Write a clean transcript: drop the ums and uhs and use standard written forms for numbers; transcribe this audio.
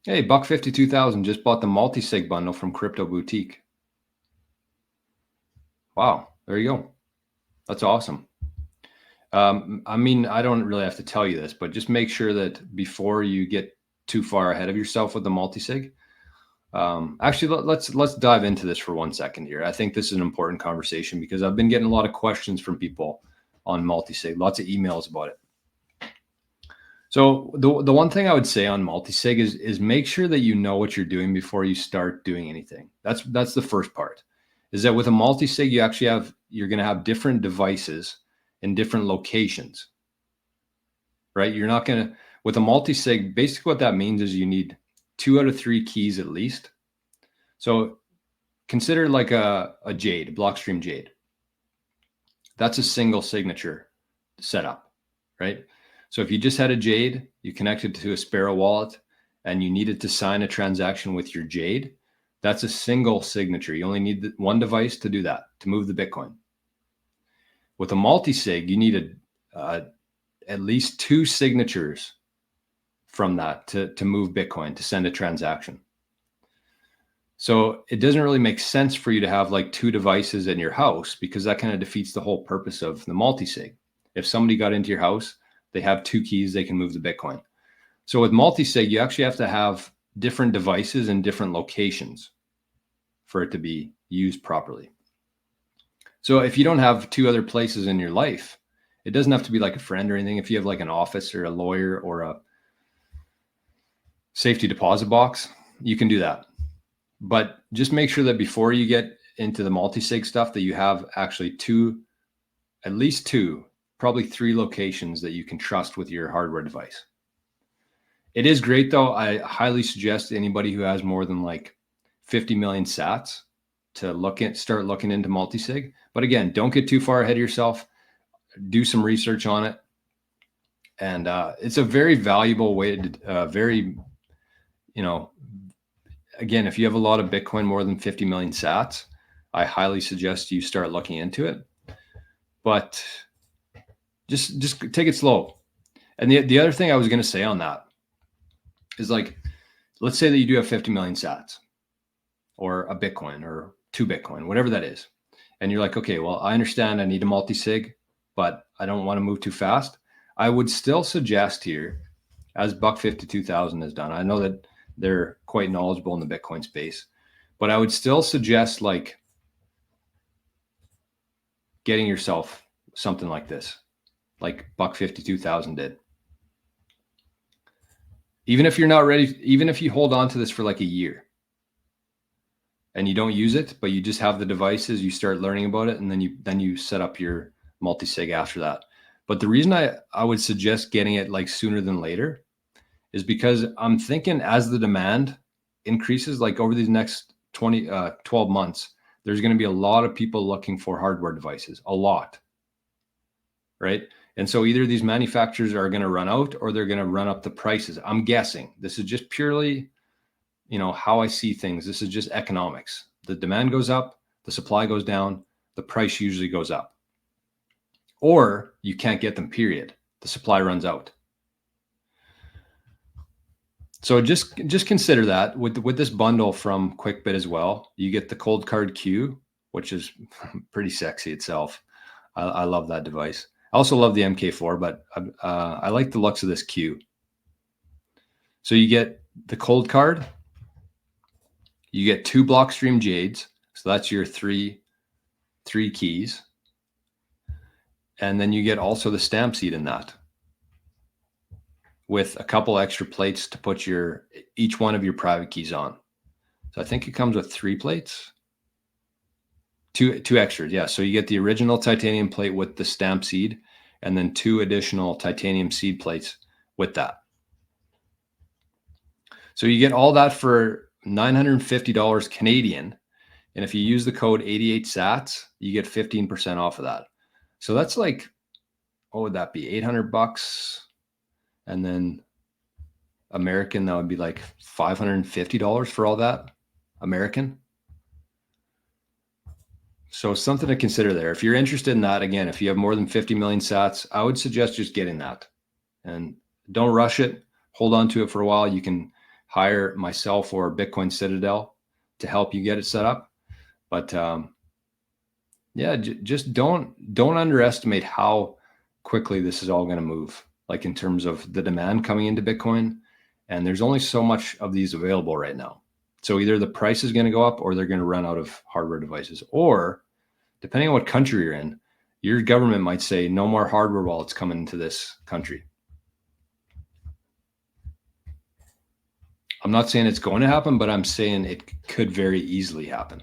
Hey, buck 52,000 just bought the Multisig bundle from Crypto Boutique. Wow, there you go. That's awesome. I mean, I don't really have to tell you this, but just make sure that before you get too far ahead of yourself with the Multisig. Actually, let's dive into this for 1 second here. I think this is an important conversation because I've been getting a lot of questions from people on Multisig, lots of emails about it. So the one thing I would say on Multisig is make sure that you know what you're doing before you start doing anything. That's the first part. Is that with a Multisig, you're going to have different devices in different locations, right? You're not going to, with a Multisig, basically what that means is you need 2 out of 3 keys at least. So consider like a Jade, a Blockstream Jade. That's a single signature setup, right? So if you just had a Jade, you connected to a Sparrow wallet, and you needed to sign a transaction with your Jade, that's a single signature. You only need one device to do that, to move the Bitcoin. With a Multisig, you need at least 2 signatures from that to move Bitcoin, to send a transaction. So it doesn't really make sense for you to have like 2 devices in your house, because that kind of defeats the whole purpose of the Multisig. If somebody got into your house, they have 2 keys, they can move the Bitcoin. So with Multisig, you actually have to have different devices in different locations for it to be used properly. So if you don't have 2 other places in your life, it doesn't have to be like a friend or anything. If you have like an office or a lawyer or a safety deposit box, you can do that. But just make sure that before you get into the Multisig stuff, that you have actually at least 2, probably 3 locations that you can trust with your hardware device. It is great though. I highly suggest anybody who has more than like 50 million sats to start looking into Multisig. But again, don't get too far ahead of yourself. Do some research on it. And it's a very valuable way to, again, if you have a lot of Bitcoin, more than 50 million sats, I highly suggest you start looking into it. But just take it slow. And the other thing I was going to say on that is, like, let's say that you do have 50 million sats or a Bitcoin or 2 Bitcoin, whatever that is. And you're like, okay, well, I understand I need a Multisig, but I don't want to move too fast. I would still suggest here, as buck 52,000 has done, I know that they're quite knowledgeable in the Bitcoin space, but I would still suggest like getting yourself something like this, like buck 52,000 did. Even if you're not ready, even if you hold on to this for like a year and you don't use it, but you just have the devices, you start learning about it, and then you set up your Multisig after that. But the reason I would suggest getting it like sooner than later is because I'm thinking as the demand increases, like over these next 12 months, there's going to be a lot of people looking for hardware devices, a lot, right? And so either these manufacturers are going to run out or they're going to run up the prices. I'm guessing. This is just purely, how I see things. This is just economics. The demand goes up, the supply goes down, the price usually goes up. Or you can't get them, period. The supply runs out. So just consider that with this bundle from QuickBit as well. You get the cold card Q, which is pretty sexy itself. I love that device. I also love the MK4, but I like the looks of this Q. So you get the cold card. You get 2 Blockstream Jades. So that's your three keys. And then you get also the stamp seed in that, with a couple extra plates to put each one of your private keys on. So I think it comes with 3 plates. Two extras, yeah. So you get the original titanium plate with the stamp seed, and then 2 additional titanium seed plates with that. So you get all that for $950 Canadian. And if you use the code 88SATS, you get 15% off of that. So that's like, what would that be? $800. And then American, that would be like $550 for all that American. So something to consider there. If you're interested in that, again, if you have more than 50 million sats, I would suggest just getting that, and don't rush it. Hold on to it for a while. You can hire myself or Bitcoin Citadel to help you get it set up. But yeah, just don't underestimate how quickly this is all going to move, like in terms of the demand coming into Bitcoin. And there's only so much of these available right now. So either the price is going to go up or they're going to run out of hardware devices. Or depending on what country you're in, your government might say no more hardware wallets coming into this country. I'm not saying it's going to happen, but I'm saying it could very easily happen.